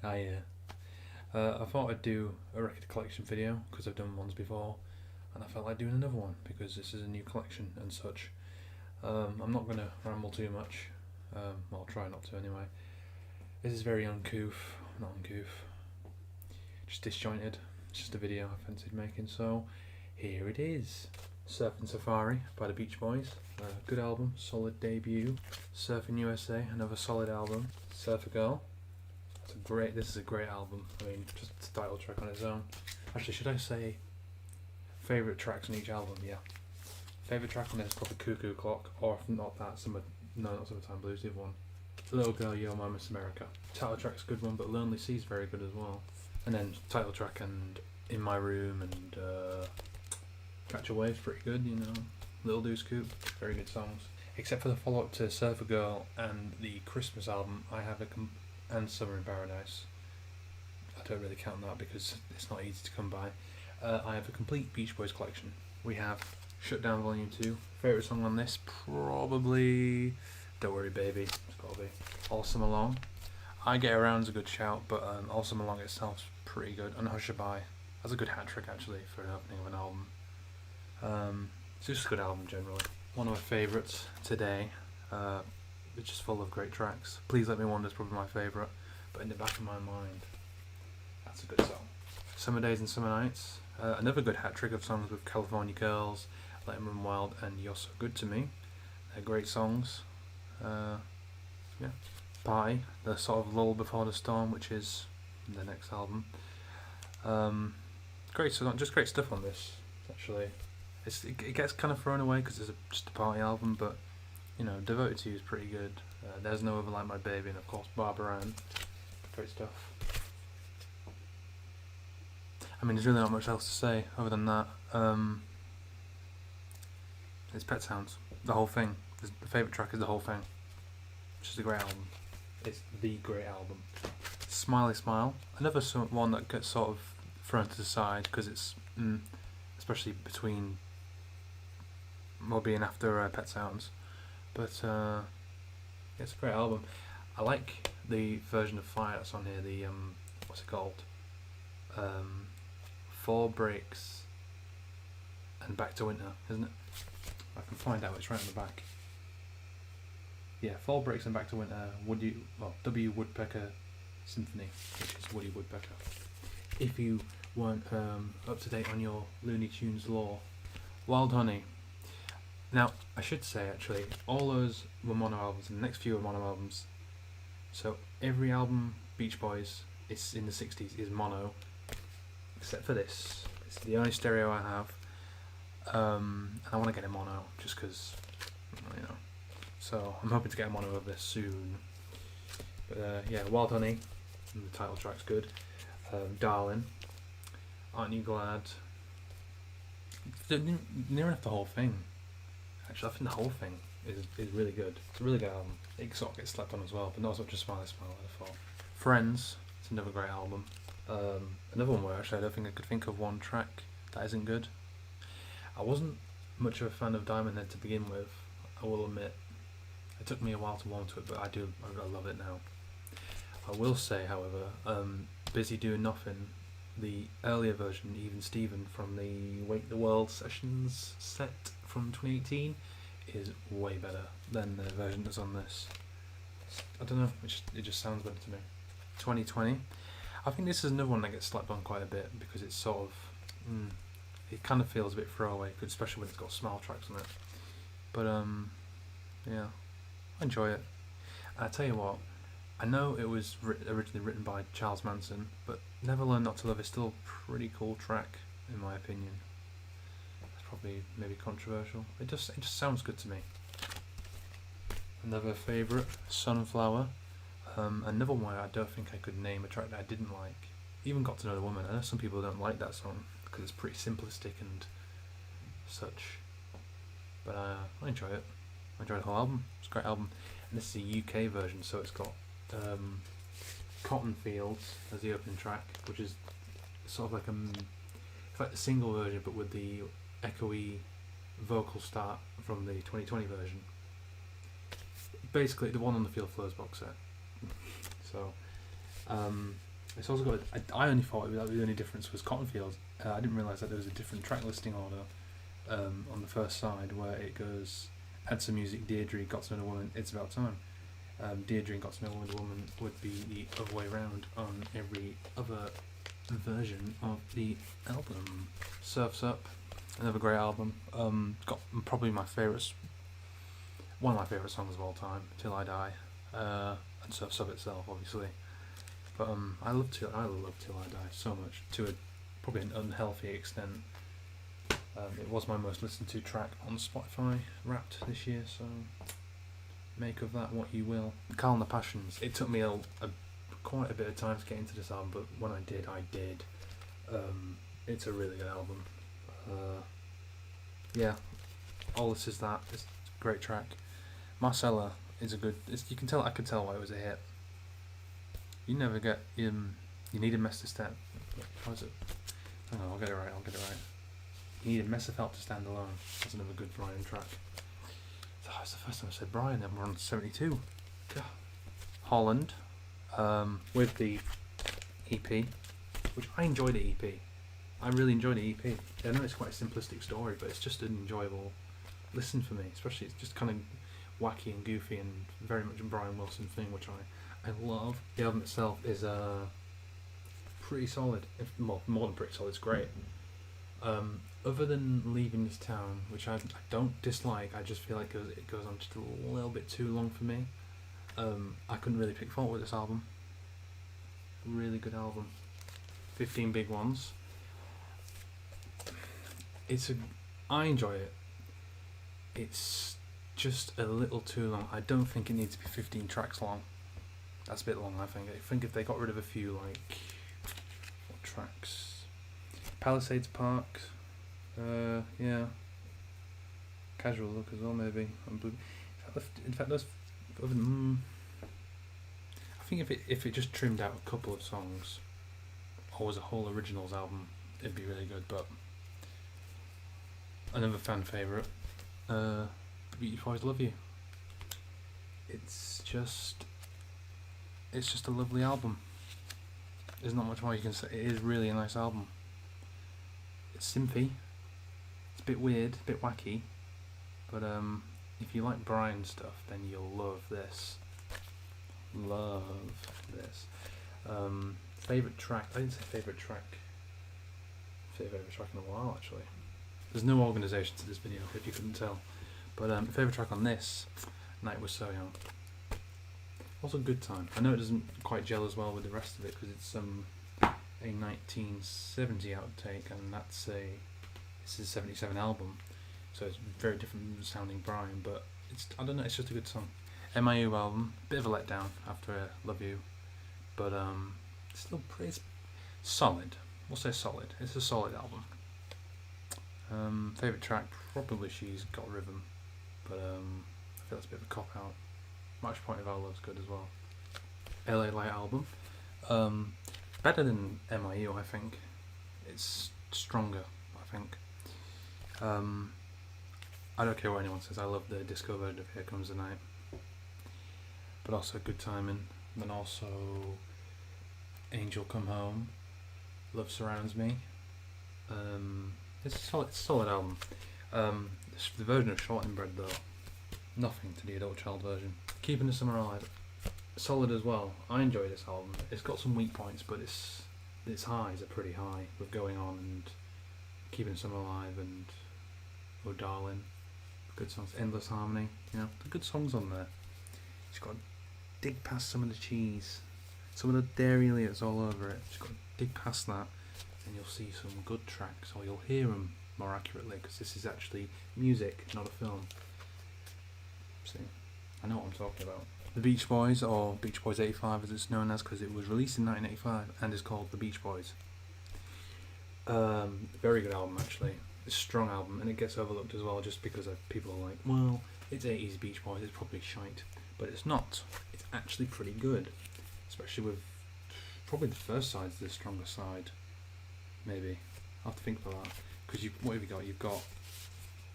I thought I'd do a record collection video because I've done ones before, and I felt like doing another one because this is a new collection and such. I'm not going to ramble too much. I'll try not to anyway. This is very uncouth, not uncouth, just disjointed. It's just a video I fancied making, so here it is. Surfing Safari by the Beach Boys. Good album, solid debut. Surfing USA, another solid album. Surfer Girl. This is a great album. I mean, just the title track on its own. Actually, should I say favourite tracks on each album? Yeah. Favourite track on this is probably Cuckoo Clock, or if not that, not Summertime Blues, the other one. Little Girl, You're My Miss America. Title track's a good one, but Lonely Sea's very good as well. And then title track and In My Room and Catch a Wave's pretty good, you know. Little Deuce Coupe, very good songs. Except for the follow-up to Surfer Girl and the Christmas album, and Summer in Paradise. I don't really count that because it's not easy to come by. I have a complete Beach Boys collection. We have Shut Down Volume 2. Favourite song on this? Probably Don't Worry Baby. It's got to be. All Summer Long. I Get Around's a good shout, but All Summer Long itself's pretty good. And Hushabye. That's a good hat trick actually for an opening of an album. It's just a good album generally. One of my favourites today. It's just full of great tracks. Please Let Me Wander is probably my favourite, but in the back of my mind, that's a good song. Summer Days and Summer Nights, another good hat trick of songs with California Girls, Let 'Em Run Wild, and You're So Good to Me. They're great songs. Yeah. Party, the sort of lull before the storm, which is the next album. Great song, just great stuff on this. Actually, it gets kind of thrown away because it's just a party album, but you know, Devoted to You is pretty good. There's No Other Like My Baby, and of course Barbara Ann. Great stuff. I mean, there's really not much else to say other than that. It's Pet Sounds, the whole thing. The favourite track is the whole thing. It's just a great album. It's the great album. Smiley Smile, another one that gets sort of thrown to the side because it's, especially between, being after Pet Sounds. But it's a great album. I like the version of Fire that's on here. The what's it called? Four Breaks and Back to Winter, isn't it? I can find out. It's right on the back. Yeah, Four Breaks and Back to Winter. W. Woodpecker Symphony, which is Woody Woodpecker. If you weren't up to date on your Looney Tunes lore, Wild Honey. Now, I should say actually, all those were mono albums, and the next few are mono albums. So every album Beach Boys is in the 60s is mono, except for this. It's the only stereo I have, and I want to get a mono just because, you know. So I'm hoping to get a mono of this soon. But yeah, Wild Honey, and the title track's good. Darling, Aren't You Glad? Near enough the whole thing. Actually, I think the whole thing is really good. It's a really good album. It sort of gets slept on as well, but not as much as Smiley Smile, I thought. Friends, it's another great album. Another one where actually I don't think I could think of one track that isn't good. I wasn't much of a fan of Diamond Head to begin with, I will admit. It took me a while to warm to it, but I love it now. I will say, however, Busy Doing Nothing, the earlier version, Even Steven from the Wake the World Sessions set from 2018, is way better than the version that's on this. I don't know, it just sounds better to me. 2020, I think this is another one that gets slapped on quite a bit because it's sort of, it kind of feels a bit throwaway, especially when it's got smile tracks on it. But yeah, I enjoy it. And I tell you what, I know it was originally written by Charles Manson, but Never Learn Not to Love is still a pretty cool track, in my opinion. It's probably maybe controversial. It just sounds good to me. Another favourite, Sunflower. Another one I don't think I could name a track that I didn't like. Even Got to Know the Woman. I know some people don't like that song because it's pretty simplistic and such. But I enjoy it. I enjoy the whole album. It's a great album. And this is a UK version, so it's got Cotton Fields as the opening track, which is sort of like it's like the single version but with the echoey vocal start from the 2020 version. Basically the one on the Field Flows box set. So It's also got. I only thought that the only difference was Cottonfield. I didn't realise that there was a different track listing order on the first side where it goes, add some music, Deirdre, Got to Know the Woman, It's About Time. Deirdre and Got to Know the Woman would be the other way around on every other version of the album. Surf's Up, another great album. Got probably one of my favourite songs of all time, Till I Die, and Surf's Up itself, obviously. But I love Till I Die so much, to probably an unhealthy extent. It was my most listened to track on Spotify Wrapped this year, so make of that what you will. Carl and the Passions. It took me quite a bit of time to get into this album, but when I did, I did. It's a really good album. Yeah, All This Is That. It's a great track. Marcella is a good. You can tell. I could tell why it was a hit. You never get. You need a mess to stand. How is it? Hang on, I'll get it right. You need a mess of help to stand alone. That's another good Brian track. Oh, it's the first time I said Brian, and we're on 72. God. Holland, with the EP, which I enjoyed the EP. I really enjoyed the EP. I know it's quite a simplistic story, but it's just an enjoyable listen for me. Especially, it's just kind of wacky and goofy and very much a Brian Wilson thing, which I love. The album itself is pretty solid. More than pretty solid, it's great. Other than Leaving This Town, which I don't dislike, I just feel like it goes on just a little bit too long for me. I couldn't really pick fault with this album. Really good album. 15 Big Ones. I enjoy it. It's just a little too long. I don't think it needs to be 15 tracks long. That's a bit long, I think. I think if they got rid of a few, like, what tracks? Palisades Park. Yeah. Casual Look as well, maybe. In fact, those. I think if it just trimmed out a couple of songs, or was a whole originals album, it'd be really good. But another fan favourite, The Beach Boys Love You. It's just a lovely album. There's not much more you can say. It is really a nice album. It's synthy. It's a bit weird, a bit wacky, but if you like Brian stuff, then you'll love this. Favourite track? I didn't say favourite track. Favourite track in a while, actually. There's no organisation to this video, if you couldn't tell. But favourite track on this, Night Was So Young. Also Good Time. I know it doesn't quite gel as well with the rest of it because it's a 1970 outtake, and this is a 77 album, so it's very different sounding Brian, but I don't know, it's just a good song. MIU album, bit of a letdown after Love You, but still pretty solid. We'll say solid. It's a solid album. Favourite track, probably She's Got Rhythm, but I feel that's a bit of a cop out. Match Point of Our Love's good as well. LA Light album, better than MIU, I think. It's stronger, I think. I don't care what anyone says, I love the disco version of Here Comes the Night, but also Good Timing, and then also Angel Come Home, Love Surrounds Me. It's a solid album. The version of Shortening Bread, though, nothing to the Adult Child version. Keeping the Summer Alive, solid as well. I enjoy this album. It's got some weak points, but its highs are pretty high, with Going On and Keeping the Summer Alive and Oh Darling. Good songs. Endless Harmony, the good songs on there. Just got to dig past some of the cheese, some of the dairy that's all over it. Just got to dig past that, and you'll see some good tracks, or you'll hear them more accurately, because this is actually music, not a film. See, I know what I'm talking about. The Beach Boys, or Beach Boys 85 as it's known as, because it was released in 1985 and is called The Beach Boys. Very good album, actually. It's a strong album, and it gets overlooked as well just because people are like, well, it's 80s Beach Boys, it's probably shite. But it's not. It's actually pretty good, especially with probably the first side's the stronger side. Maybe I'll have to think about that, because what have you got? You've got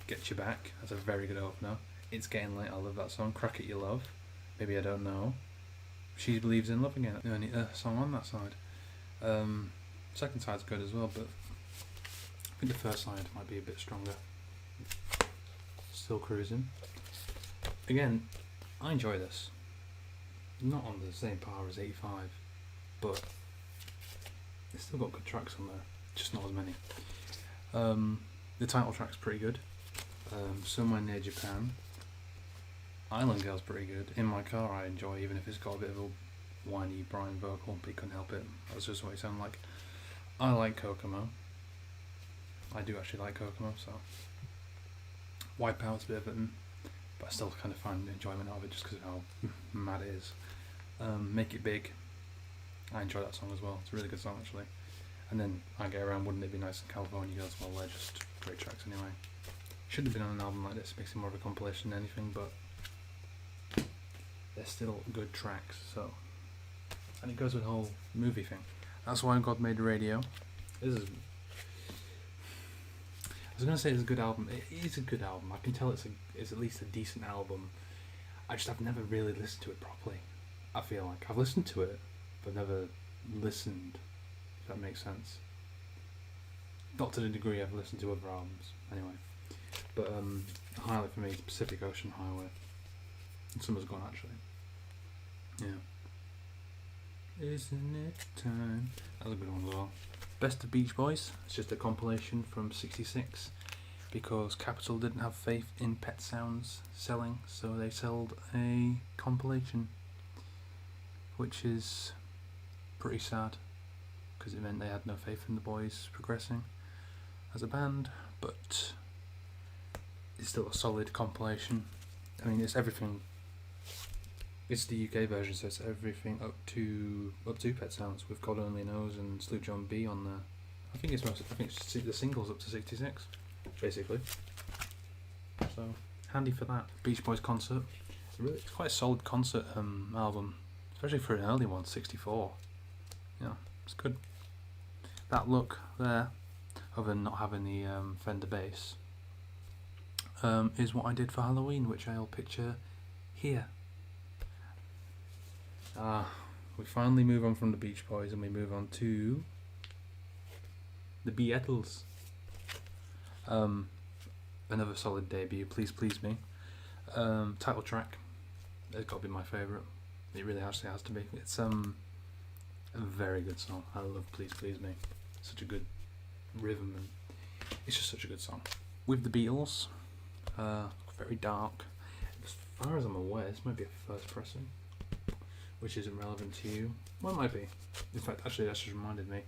Get You Back. That's a very good opener. It's Getting Late. I love that song. Crack It You Love. Maybe I Don't Know. She Believes in Love Again. The only song on that side. Second side's good as well, but I think the first side might be a bit stronger. Still cruising. Again, I enjoy this. Not on the same par as 85, but it's still got good tracks on there, just not as many. The title track's pretty good. Somewhere Near Japan. Island Girl's pretty good. In My Car I enjoy, even if it's got a bit of a whiny Brian vocal, but you couldn't help it. That's just what it sounded like. I like Kokomo. I do actually like Kokomo, so Wipeout's a bit of it, but I still kind of find enjoyment out of it just because of how mad it is. Make It Big, I enjoy that song as well. It's a really good song actually. And then I Get Around, Wouldn't It Be Nice in California as well. They're just great tracks anyway. Shouldn't have been on an album like this, makes it more of a compilation than anything, but they're still good tracks. So, and it goes with the whole movie thing. That's Why God Made the Radio. I was gonna say it's a good album. It is a good album. I can tell it's at least a decent album. I've never really listened to it properly. I feel like I've listened to it, but never listened. If that makes sense. Not to the degree I've listened to other albums. Anyway, but the highlight for me is Pacific Ocean Highway. And Summer's Gone actually. Yeah. Isn't it time? That's a good one as well. Best of Beach Boys. It's just a compilation from '66 because Capitol didn't have faith in Pet Sounds selling, so they sold a compilation, which is pretty sad because it meant they had no faith in the boys progressing as a band, but it's still a solid compilation. I mean, it's everything. It's the UK version, so it's everything up to Pet Sounds with God Only Knows and Sloop John B on there. I think it's the singles up to '66, basically. So handy for that. Beach Boys concert. It's quite a solid concert album, especially for an early one, '64. Yeah, it's good. That look there, other than not having the Fender bass, is what I did for Halloween, which I'll picture here. We finally move on from the Beach Boys and we move on to the Beatles. Another solid debut, Please Please Me. Title track, it's got to be my favourite. It really actually has to be. It's a very good song. I love Please Please Me. Such a good rhythm and it's just such a good song. With the Beatles, very dark. As far as I'm aware, this might be a first pressing, which isn't relevant to you. Well, it might be. In fact, actually, that's just reminded me.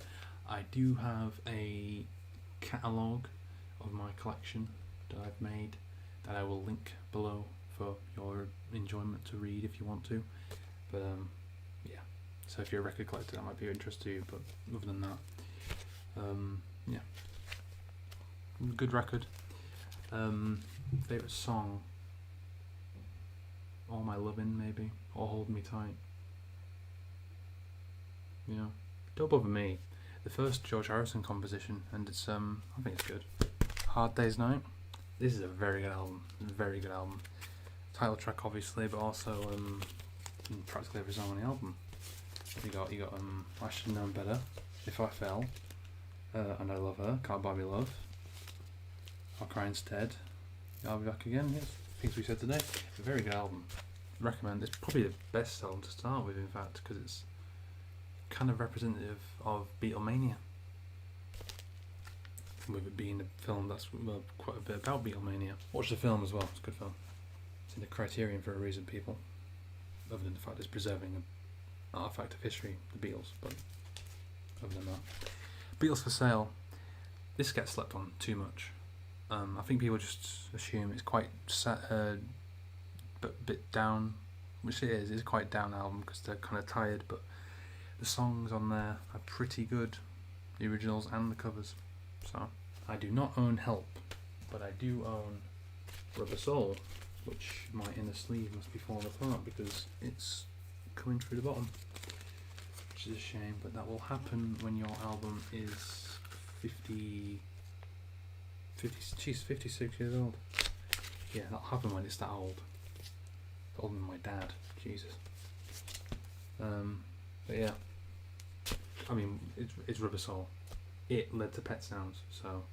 I do have a catalogue of my collection that I've made that I will link below for your enjoyment to read if you want to. But yeah. So if you're a record collector, that might be of interest to you. But other than that, yeah, good record. Favorite song? All My Lovin', maybe, or Hold Me Tight. Yeah, don't bother me. The first George Harrison composition, and it's I think it's good. Hard Day's Night. This is a very good album. Very good album. Title track, obviously, but also practically every song on the album. You got I Should Have Known Better, If I Fell, and I Love Her, Can't Buy Me Love, I'll Cry Instead, I'll Be Back Again. Yes, things we said today. It's a very good album. Recommend. It's probably the best album to start with, in fact, because it's kind of representative of Beatlemania, with it being a film that's quite a bit about Beatlemania. Watch the film as well, it's a good film. It's in the Criterion for a reason, people, other than the fact it's preserving an artifact of history, the Beatles, but other than that. Beatles for Sale. This gets slept on too much. I think people just assume it's quite sad, but a bit down, which it is. It's quite a down album because they're kind of tired, but the songs on there are pretty good, the originals and the covers. So I do not own Help, but I do own Rubber Soul, which my inner sleeve must be falling apart because it's coming through the bottom, which is a shame, but that will happen when your album is 56 years old. Yeah, that'll happen when it's that old. Older than my dad, Jesus. But yeah, I mean, it's Rubber Soul. It led to Pet Sounds, so,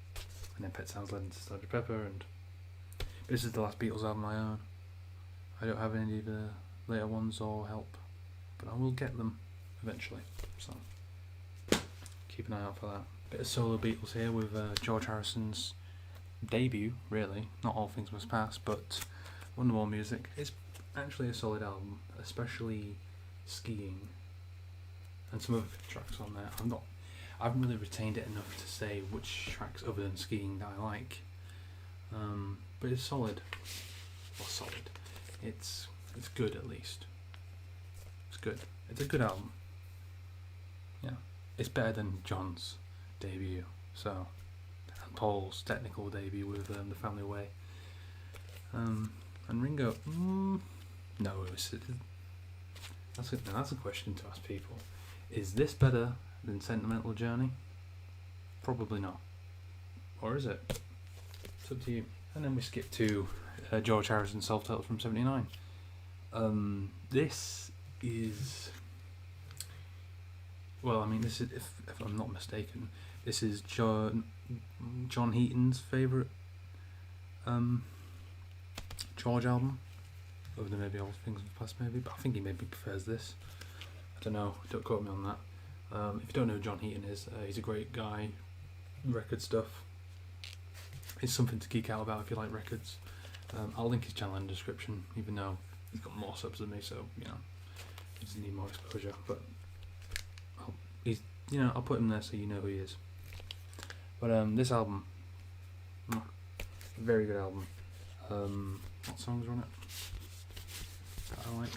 and then Pet Sounds led into Sgt. Pepper, and this is the last Beatles album I own. I don't have any of the later ones or help, but I will get them eventually. So keep an eye out for that. Bit of solo Beatles here with George Harrison's debut, really. Not All Things Must Pass, but Wonderwall music. It's actually a solid album, especially Skiing and some other tracks on there. I haven't really retained it enough to say which tracks other than Skiing that I like, but it's solid. Well, solid. It's good, at least. It's good. It's a good album. Yeah, it's better than John's debut. So, and Paul's technical debut with The Family Way. And Ringo. No, that's a question to ask people. Is this better than Sentimental Journey? Probably not. Or is it? It's up to you. And then we skip to George Harrison's self-titled from '79. This is, well, I mean, this is, if I'm not mistaken, this is John Heaton's favourite George album, other than maybe All Things of the Past, maybe, but I think he maybe prefers this. I don't know, don't quote me on that. If you don't know who John Heaton is, he's a great guy. Record stuff. It's something to geek out about if you like records. I'll link his channel in the description, even though he's got more subs than me, so you know he doesn't need more exposure. But I'll put him there so you know who he is. But this album, very good album. What songs are on it? I like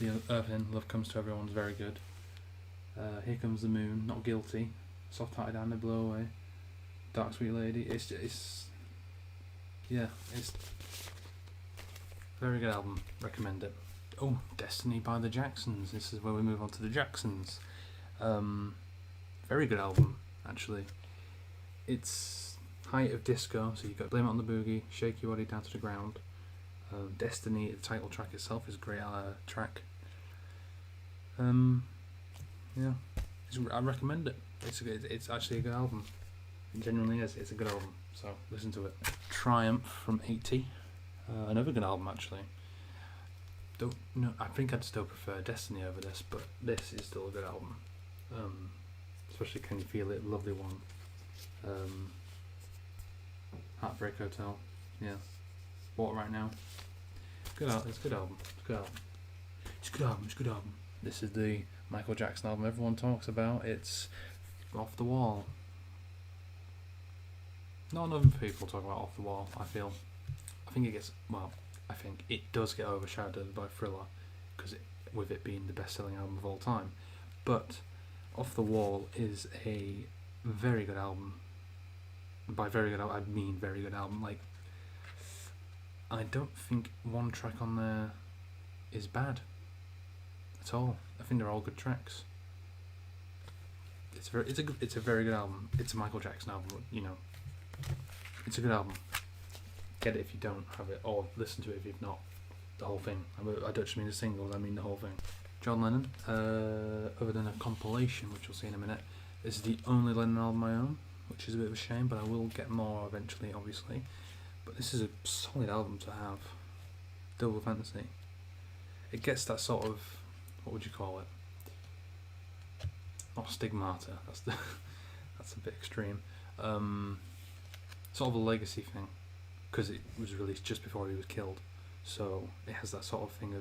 the Earth Love Comes to Everyone's very good. Here Comes the Moon, Not Guilty, Soft Hearted and They Blow Away, Dark Sweet Lady. It's very good album. Recommend it. Oh, Destiny by the Jacksons. This is where we move on to the Jacksons. Very good album, actually. It's height of disco, so you've got Blame It on the Boogie, Shake Your Body Down to the Ground. Destiny, the title track itself, is a great track. Yeah, I recommend it. It's actually a good album. It genuinely is. It's a good album, so listen to it. Triumph from '80, another good album actually. I think I'd still prefer Destiny over this, but this is still a good album. Especially Can You Feel It, lovely one. Heartbreak Hotel, yeah. What Right Now. Good album. It's a good album. It's a good album. It's a good album. It's a good album. This is the Michael Jackson album everyone talks about. It's Off the Wall. Not enough people talk about Off the Wall, I feel. I think it does get overshadowed by Thriller, because with it being the best-selling album of all time. But Off the Wall is a very good album. By very good album, I mean very good album. Like, I don't think one track on there is bad at all. I think they're all good tracks. It's a very good album. It's a Michael Jackson album, you know. It's a good album. Get it if you don't have it, or listen to it if you've not. The whole thing. I don't just mean the singles, I mean the whole thing. John Lennon, other than a compilation, which we'll see in a minute, this is the only Lennon album I own, which is a bit of a shame, but I will get more eventually, obviously. But this is a solid album to have. Double Fantasy. It gets that sort of, what would you call it? Not stigmata. That's a bit extreme. Sort of a legacy thing, because it was released just before he was killed. So it has that sort of thing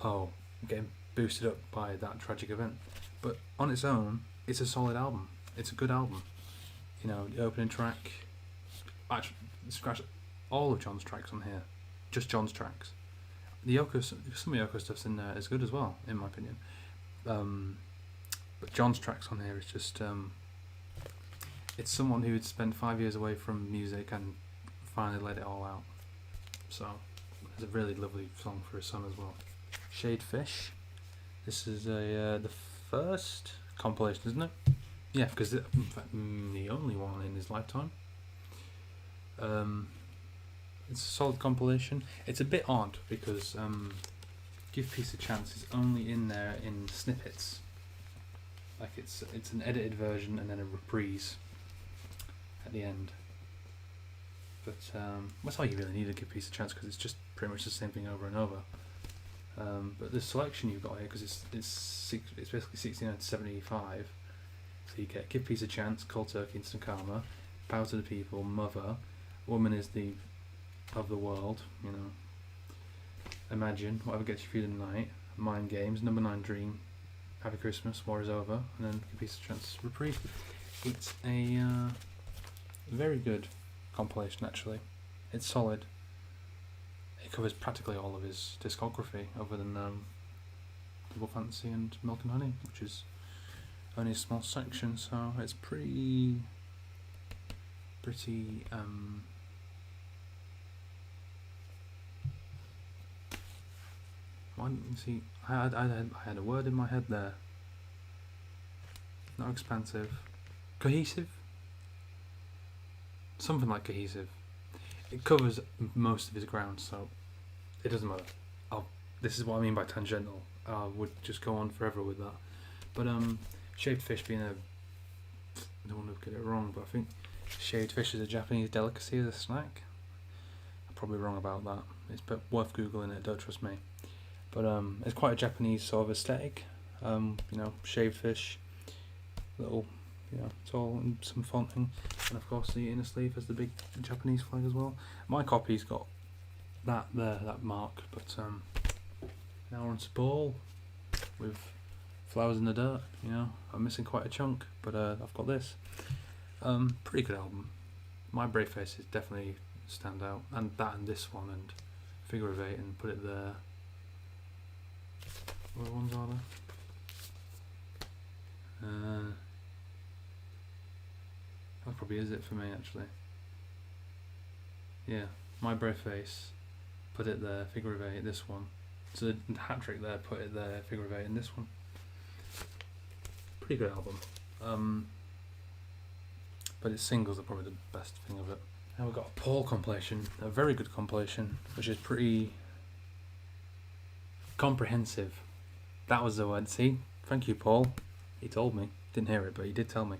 of, getting boosted up by that tragic event. But on its own, it's a solid album. It's a good album. You know, the opening track. Actually, scratch all of John's tracks on here. Just John's tracks. Some of Yoko stuff's in there is good as well, in my opinion. But John's tracks on here is just, it's someone who had spent 5 years away from music and finally let it all out. So it's a really lovely song for his son as well. Shade Fish. This is the first compilation, isn't it? Yeah, because in fact the only one in his lifetime. It's a solid compilation. It's a bit odd because Give Peace a Chance is only in there in snippets. Like it's an edited version and then a reprise at the end. But that's all you really need to Give Peace a Chance, because it's just pretty much the same thing over and over. But the selection you've got here, because it's basically 69 to 75. So you get Give Peace a Chance, Cold Turkey, Instant Karma, Power to the People, Mother, Woman is the of the World, you know, Imagine, Whatever Gets You Through the Night, Mind Games, Number 9 Dream, Happy Christmas, War Is Over, and then Give Peace a Chance reprise. It's a very good compilation actually. It's solid. It covers practically all of his discography, other than Double Fantasy and Milk and Honey, which is only a small section, so it's pretty why didn't you see, I had a word in my head there. Not expansive. Cohesive? Something like cohesive. It covers most of his ground, so it doesn't matter. This is what I mean by tangential. I would just go on forever with that. But shaved fish being I don't want to get it wrong, but I think shaved fish is a Japanese delicacy as a snack. I'm probably wrong about that. It's worth googling it. Don't trust me. But it's quite a Japanese sort of aesthetic. You know, shaved fish, little, you know, it's all in some fonting, and of course the inner sleeve has the big Japanese flag as well. My copy's got that there, that mark, but now we're on to Ball with Flowers in the Dirt. You know, I'm missing quite a chunk, but I've got this. Pretty good album. My Brave Face is definitely stand out, and that and this one and Figure of Eight, and put it there. What ones are there? That probably is it for me actually. Yeah, My Brave Face, put it there, Figure of Eight, this one. So the hat trick there, put it there, Figure of Eight, and this one. Pretty good album. But its singles are probably the best thing of it. Now we've got a Paul compilation, a very good compilation, which is pretty comprehensive. That was the word. See, thank you, Paul. He told me. Didn't hear it, but he did tell me.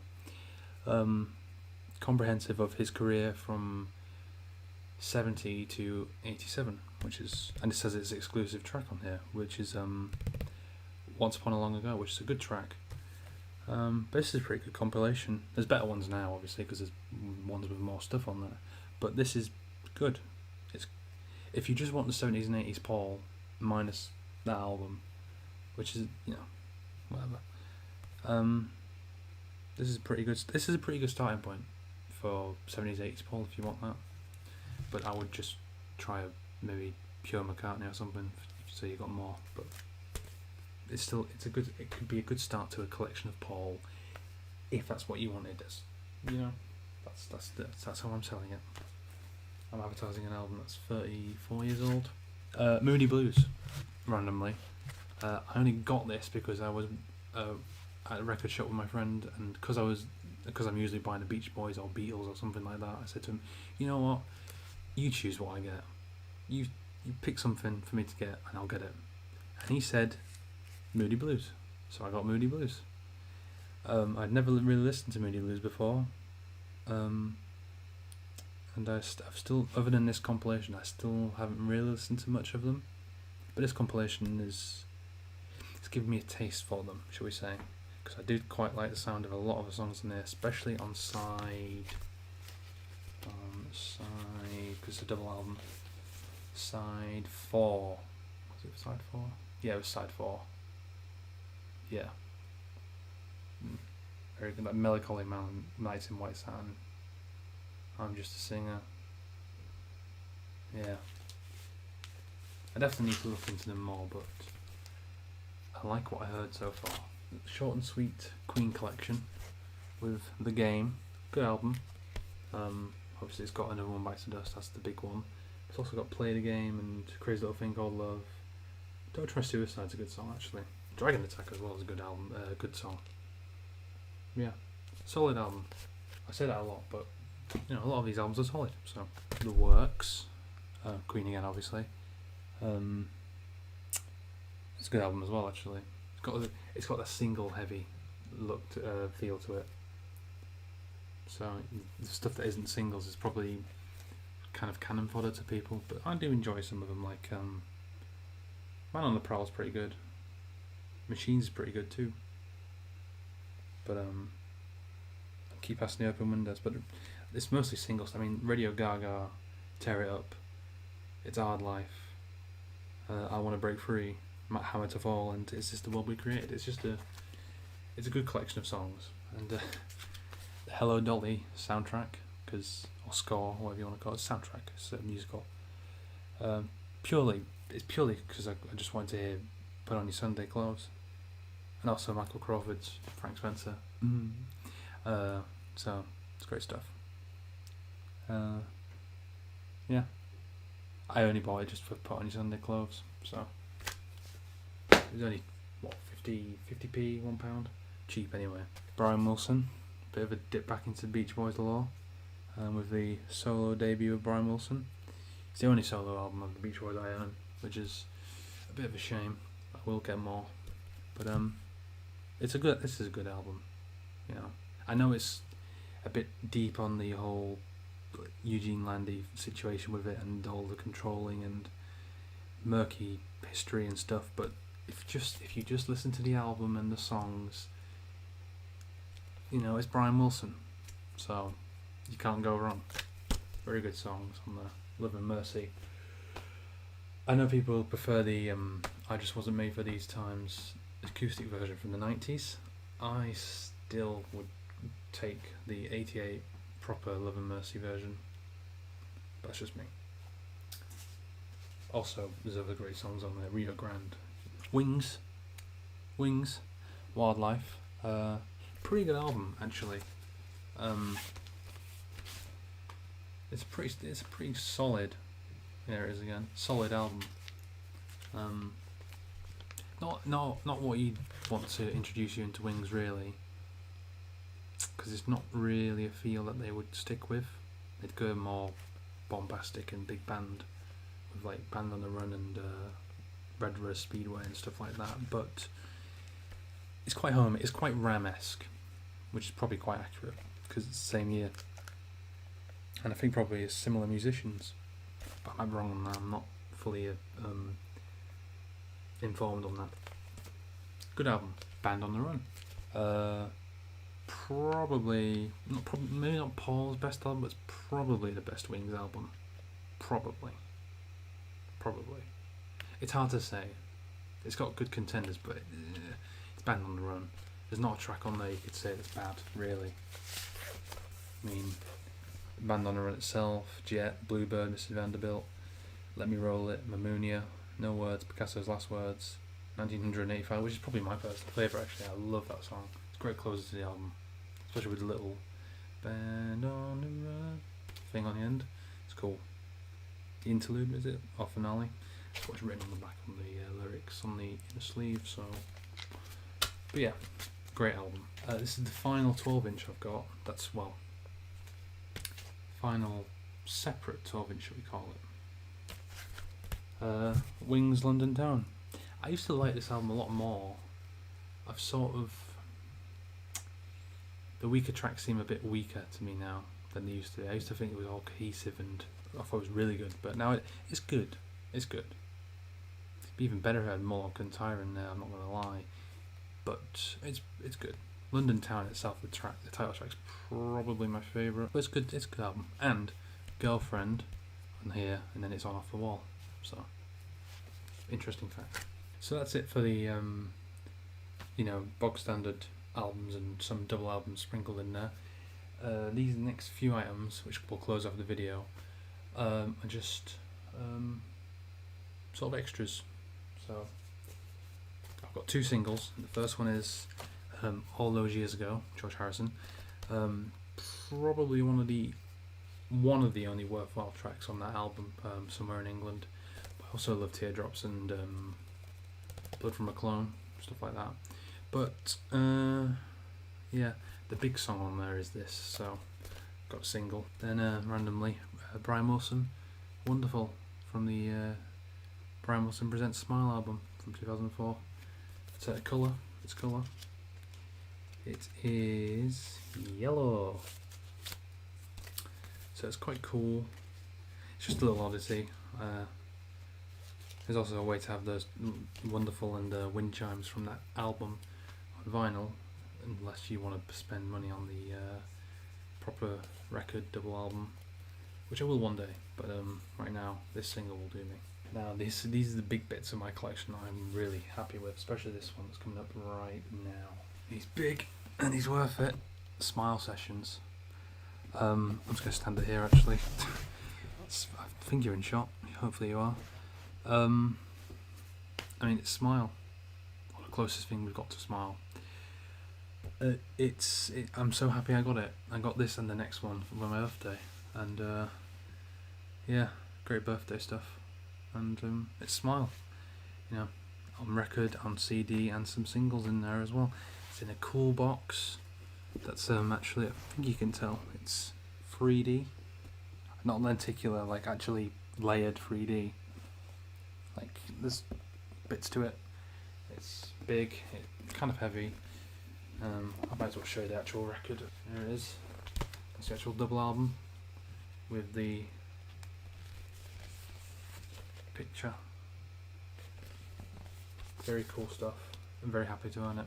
Comprehensive of his career from 70 to 87, which is, and it says it's an exclusive track on here, which is Once Upon a Long Ago, which is a good track. But this is a pretty good compilation. There's better ones now, obviously, because there's ones with more stuff on there. But this is good. It's, if you just want the 70s and 80s Paul minus that album, which is, you know, whatever. This is pretty good. This is a pretty good starting point for 70s, 80s Paul if you want that. But I would just try maybe pure McCartney or something, so you got more. But it's still, it could be a good start to a collection of Paul, if that's what you wanted. You know, that's how I'm selling it. I'm advertising an album that's 34 years old. Moody Blues, randomly. I only got this because I was at a record shop with my friend, and because I'm usually buying the Beach Boys or Beatles or something like that, I said to him, you know what, you choose what I get. You pick something for me to get and I'll get it. And he said Moody Blues, so I got Moody Blues. I'd never really listened to Moody Blues before, and I've still, other than this compilation, I still haven't really listened to much of them. But this compilation it's given me a taste for them, shall we say? Because I did quite like the sound of a lot of the songs in there, especially on side, because it's a double album. Side 4. Was it side 4? Yeah, it was side 4. Yeah. Very good. Like Melancholy Nights in White Satin. I'm Just a Singer. Yeah. I definitely need to look into them more, but I like what I heard so far. Short and sweet Queen collection with The Game. Good album. Obviously it's got Another One Bites the Dust, that's the big one. It's also got Play the Game and Crazy Little Thing Called Love. Don't Try Suicide's a good song actually. Dragon Attack as well is a good album, good song. Yeah, solid album. I say that a lot, but you know, a lot of these albums are solid. So The Works, Queen again obviously. It's a good album as well, actually. It's got a single heavy look feel to it. So the stuff that isn't singles is probably kind of cannon fodder to people, but I do enjoy some of them. Like Man on the Prowl's pretty good. Machines is pretty good too. But Keep Asking the Open Windows. But it's mostly singles. I mean, Radio Gaga, Tear It Up, It's a Hard Life, I Want to Break Free, Hammer to Fall, and It's Just the World We Created. It's a good collection of songs. And the Hello Dolly soundtrack, or score, whatever you want to call it, soundtrack, it's musical. It's purely because I just wanted to hear Put On Your Sunday Clothes, and also Michael Crawford's Frank Spencer. So it's great stuff. Yeah, I only bought it just for Put On Your Sunday Clothes, so it was only 50p, £1, cheap anyway. Brian Wilson, bit of a dip back into Beach Boys lore, with the solo debut of Brian Wilson. It's the only solo album of the Beach Boys I own, which is a bit of a shame. I will get more, but this is a good album. You know, I know it's a bit deep on the whole Eugene Landy situation with it and all the controlling and murky history and stuff, but if you just listen to the album and the songs, you know, it's Brian Wilson, so you can't go wrong. Very good songs on the Love and Mercy. I know people prefer the I Just Wasn't Made for These Times acoustic version from the 90s. I still would take the 88 proper Love and Mercy version. That's just me. Also, there's other great songs on there. Rio Grande, Wings, Wildlife. Pretty good album, actually. It's a pretty solid. There it is again. Solid album. Not what you'd want to introduce you into Wings, really, because it's not really a feel that they would stick with. They'd go more bombastic and big band, with like Band on the Run and Red Rose Speedway and stuff like that. But it's quite home. It's quite Ram-esque, which is probably quite accurate because it's the same year, and I think probably it's similar musicians. But I might be wrong on that. I'm not fully informed on that. Good album. Band on the Run. Maybe not Paul's best album, but it's probably the best Wings album. Probably. It's hard to say. It's got good contenders, but it's Band on the Run. There's not a track on there you could say that's bad, really. I mean, Band on the Run itself, Jet, Bluebird, Mrs. Vanderbilt, Let Me Roll It, Mamounia, No Words, Picasso's Last Words, 1985, which is probably my personal favourite, actually. I love that song. It's a great closer to the album, especially with the little Band on the Run thing on the end. It's cool. The interlude, is it? Or finale? That's what's written on the back of the lyrics on the inner sleeve, so... But yeah, great album. This is the final 12-inch I've got. That's, well, final separate 12-inch, shall we call it. Wings, London Town. I used to like this album a lot more. I've sort of... The weaker tracks seem a bit weaker to me now than they used to be. I used to think it was all cohesive and I thought it was really good, but now it's good. It's good. It'd be even better if I had Moloch and Tyre in there, I'm not going to lie. But it's good. London Town itself, the title track's probably my favourite. But it's good. It's a good album. And Girlfriend on here, and then it's on Off the Wall. So interesting fact. So that's it for the bog standard albums and some double albums sprinkled in there. These next few items, which will close off the video, are just sort of extras. So I've got two singles. The first one is All Those Years Ago, George Harrison. Probably one of the only worthwhile tracks on that album, Somewhere in England. But I also love Teardrops and Blood from a Clone, stuff like that. But yeah, the big song on there is this, so got a single. Then randomly, Brian Wilson, Wonderful, from the Brian Wilson Presents Smile album from 2004. It's a colour. Its colour. It is yellow. So it's quite cool. It's just a little oddity. There's also a way to have those wonderful and wind chimes from that album on vinyl, unless you want to spend money on the proper record double album, which I will one day. But right now, this single will do me. Now these are the big bits of my collection I'm really happy with, especially this one that's coming up right now. He's big and he's worth it. Smile Sessions. I'm just going to stand it here actually. I think you're in shot. Hopefully you are. I mean, it's Smile. Or the closest thing we've got to Smile. I'm so happy I got it. I got this and the next one for my birthday, and yeah, great birthday stuff. And it's Smile, you know, on record, on CD, and some singles in there as well. It's in a cool box. That's actually, I think you can tell, it's 3D, not lenticular, like actually layered 3D. Like there's bits to it. It's big. It's kind of heavy. I might as well show you the actual record. There it is. It's the actual double album with the picture. Very cool stuff. I'm very happy to own it,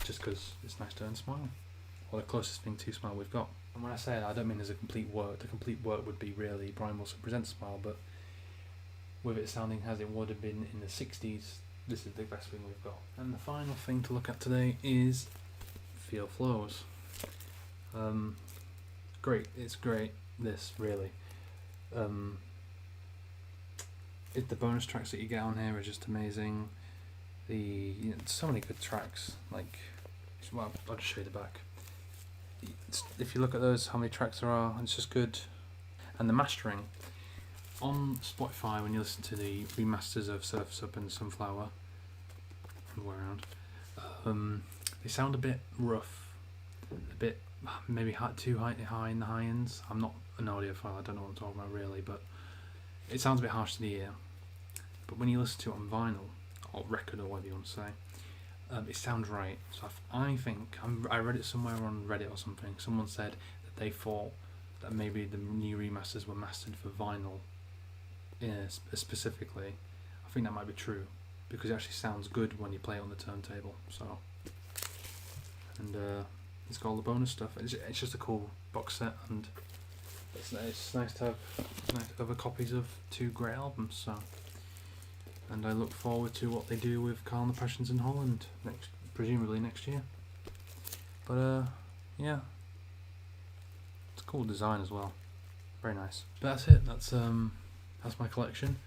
just because it's nice to own Smile, or the closest thing to Smile we've got. And when I say that, I don't mean there's a complete work. The complete work would be really Brian Wilson Presents Smile, but with it sounding as it would have been in the 60s, this is the best thing we've got. And the final thing to look at today is Feel Flows. Great, it's great, this, really. The bonus tracks that you get on here are just amazing. So many good tracks, like, well, I'll just show you the back. If you look at those, how many tracks there are, it's just good. And the mastering on Spotify, when you listen to the remasters of Surf's Up and Sunflower, all the way around, they sound a bit rough, a bit maybe too high in the high ends. I'm not an audiophile, I don't know what I'm talking about really, but it sounds a bit harsh to the ear. But when you listen to it on vinyl, or record, or whatever you want to say, it sounds right. So I think, I read it somewhere on Reddit or something, someone said that they thought that maybe the new remasters were mastered for vinyl specifically. I think that might be true, because it actually sounds good when you play it on the turntable. So, and it's got all the bonus stuff. It's just a cool box set, and it's nice to have other copies of two great albums. So, and I look forward to what they do with Carl and the Passions in Holland presumably next year. But yeah, it's a cool design as well. Very nice. But that's it. That's my collection.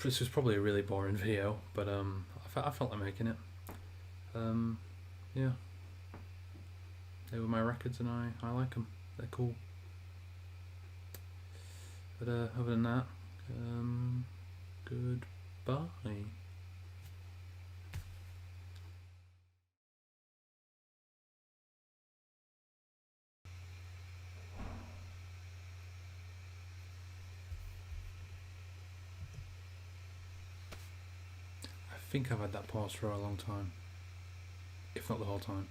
This was probably a really boring video, but I felt like making it. Yeah, they were my records, and I like them. They're cool. But other than that, goodbye. I think I've had that pause for a long time, if not the whole time.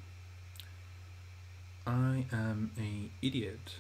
I am a idiot.